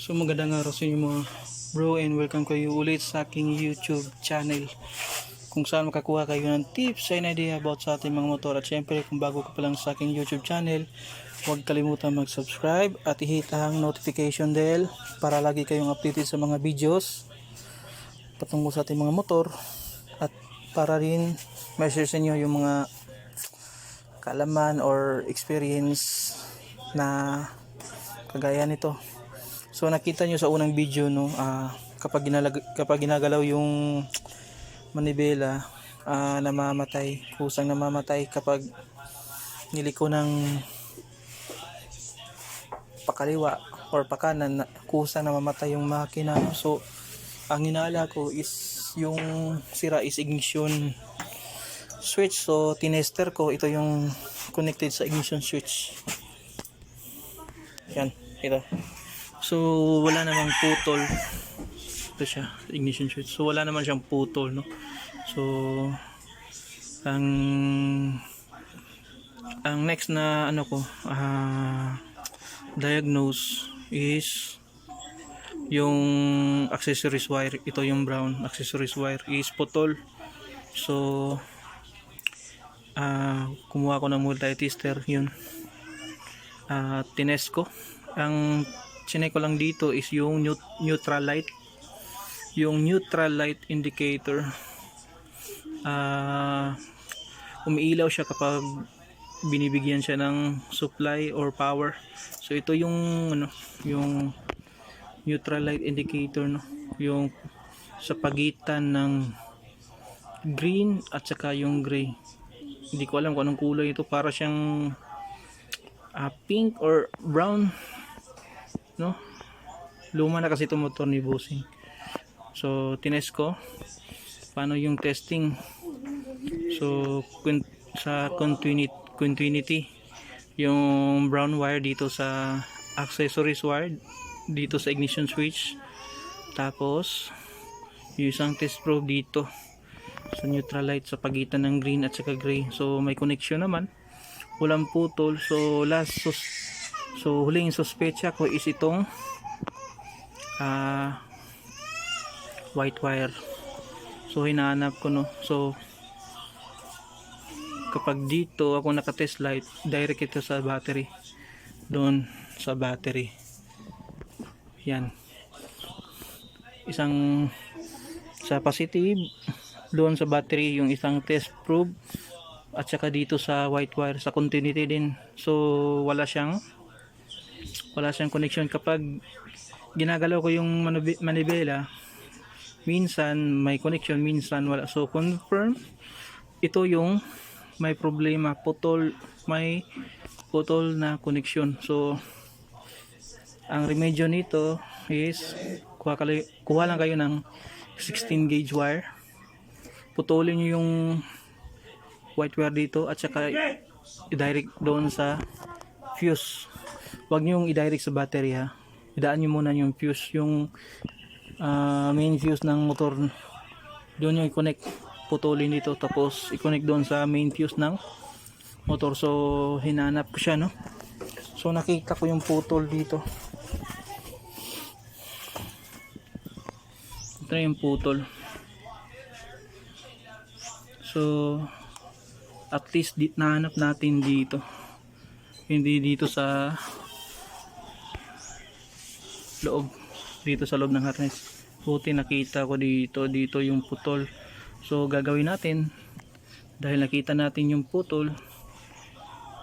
So magandang araw sa inyo mga bro, and welcome kayo ulit sa aking YouTube channel kung saan makakuha kayo ng tips and idea about sa ating mga motor. At syempre kung bago ka pa lang sa aking YouTube channel, huwag kalimutan mag-subscribe at i-hit ang notification bell para lagi kayong updated sa mga videos patungkol sa ating mga motor, at para rin ma-share sa inyo yung mga kaalaman or experience na kagaya nito. So nakita nyo sa unang video, no, kapag ginagalaw yung manibela, namamatay, kusang namamatay kapag niliko ng pakaliwa or pakanan, kusang namamatay yung makina. So ang hinala ko is yung sira is ignition switch. So tinester ko, ito yung connected sa ignition switch, yan, ito. So wala namang putol, ito siya, ignition switch. So wala naman siyang putol, no. So ang next na ko diagnose is yung accessories wire. Ito yung brown accessories wire is putol. So kumuha ko ng multi-tester, yun, tinest ko. Ang chinek ko lang dito is yung neutral light, yung neutral light indicator. Umiilaw siya kapag binibigyan siya ng supply or power. So ito yung yung neutral light indicator, no, yung sa pagitan ng green at saka yung gray. Hindi ko alam kung anong kulay ito, para siyang pink or brown, no. Luma na kasi itong motor ni Bossing. So tinest ko paano yung testing. So sa continuity, yung brown wire dito sa accessories wire dito sa ignition switch, tapos yung isang test probe dito sa neutral light sa pagitan ng green at saka gray. So may connection naman, walang putol. So huling suspecha ko is itong white wire. So hinahanap ko, no. So kapag dito ako naka-test light, direct ito sa battery, doon sa battery, yan, isang sa positive doon sa battery, yung isang test probe, at saka dito sa white wire sa continuity din. So wala siyang connection. Kapag ginagalaw ko yung manibela, minsan may connection, minsan wala. So confirm ito yung may problema, may putol na connection. So ang remedyo nito is kuha lang kayo ng 16 gauge wire, putulin nyo yung white wire dito at saka i-direct doon sa fuse. Huwag nyo yung i-direct sa battery, ha. Idaan nyo muna yung fuse, yung main fuse ng motor. Doon nyo i-connect, putulin dito, tapos i-connect doon sa main fuse ng motor. So hinanap ko siya, no. So nakita ko yung putol dito. Ito yung putol. So at least nahanap natin dito, hindi dito sa loob, dito sa loob ng harness. Buti nakita ko dito yung putol. So gagawin natin, dahil nakita natin yung putol,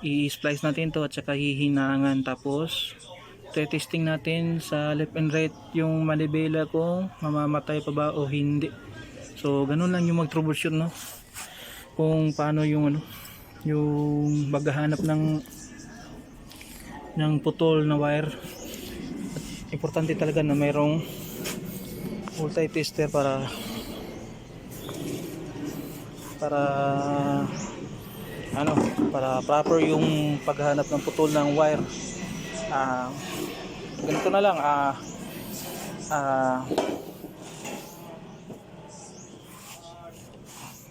i-splice natin to at saka hihinangan, tapos testing natin sa left and right yung manibela kung mamamatay pa ba o hindi. So ganun lang yung mag-troubleshoot, no, kung paano yung yung maghahanap ng putol na wire. At importante talaga na mayroong multi-tester para proper yung paghahanap ng putol ng wire. Ganito na lang,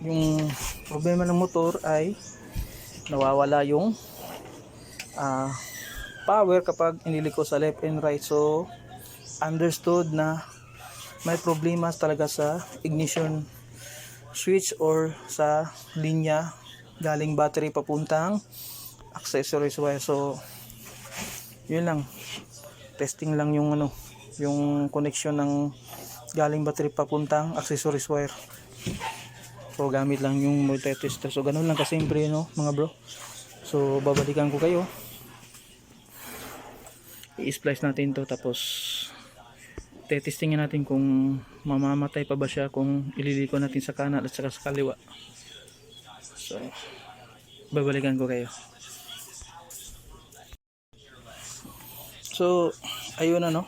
yung problema ng motor ay nawawala yung power kapag iniliko sa left and right. So understood na may problema talaga sa ignition switch or sa linya galing battery papuntang accessories wire. So yun lang, testing lang yung yung connection ng galing battery papuntang accessories wire. So gamit lang yung multi-tester. So ganun lang kasimple, no mga bro. So babalikan ko kayo, i-splice natin to, tapos testingin natin kung mamamatay pa ba siya kung ililiko natin sa kanan at saka sa kaliwa. So babalikan ko kayo. So ayun na, no,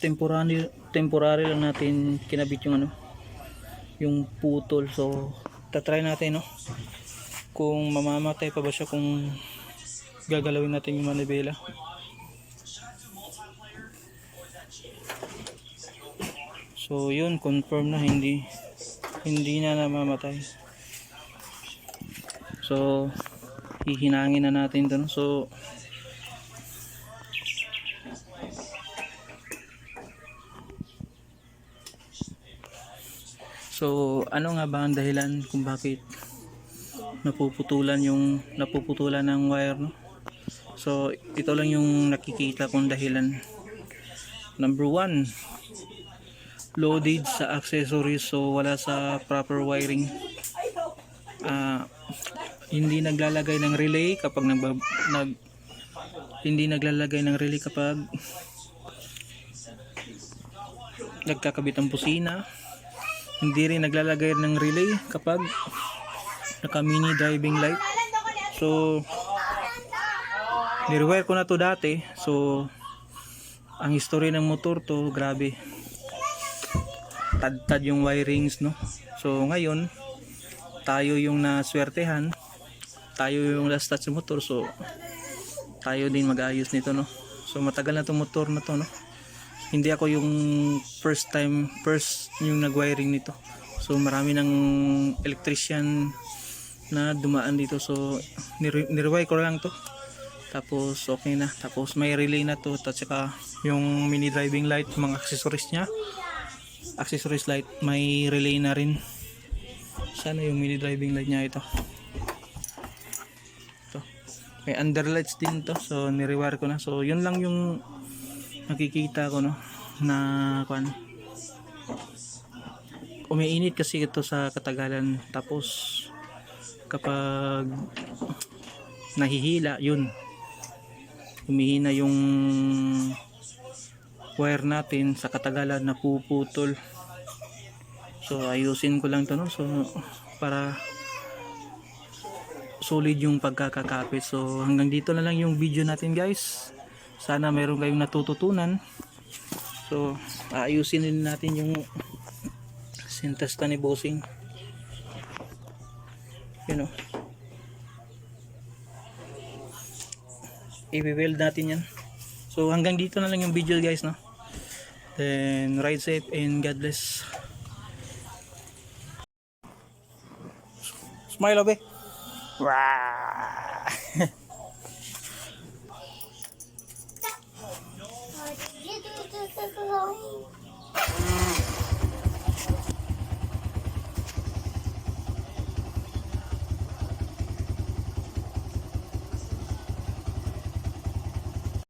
temporary lang natin kinabit yung yung putol. So tatry natin, no, kung mamamatay pa ba siya kung gagalawin natin yung manibela. So yun, confirm na hindi na namamatay. So hihinangin na natin 'to, no? So ano nga ba ang dahilan kung bakit napuputulan ng wire, no? So ito lang yung nakikita kong dahilan. Number 1, loaded sa accessories, so wala sa proper wiring. Hindi naglalagay ng relay kapag hindi naglalagay ng relay kapag nagkakabit ang busina. Hindi rin naglalagay ng relay kapag naka mini driving light. So nirewire ko na to dati. So ang history ng motor to, grabe, tad yung wirings, no. So ngayon tayo yung naswertehan, tayo yung last touch sa motor, so tayo din mag-ayos nito, no. So matagal na tong motor na to, no. Hindi ako yung first yung nag-wiring nito. So marami ng electrician na dumaan dito. So nirewire ko lang to, tapos okay na. Tapos may relay na to, at saka yung mini driving light, mga accessories niya, accessories light, may relay na rin. Sana yung mini driving light niya ito. May underlights din to, so nirewire ko na. So yun lang yung nakikita ko, no, na umiinit kasi ito sa katagalan. Tapos kapag nahihila, yun, humihina yung wire natin sa katagalan, napuputol. So ayusin ko lang to, no, so para solid yung pagkakakapit. So hanggang dito na lang yung video natin, guys. Sana meron kayong natututunan. So ayusin din natin yung sintesta ni bossing, you know. I-weld natin yan. So hanggang dito na lang yung video, guys, no. Then ride safe and God bless. Smile, obe. You do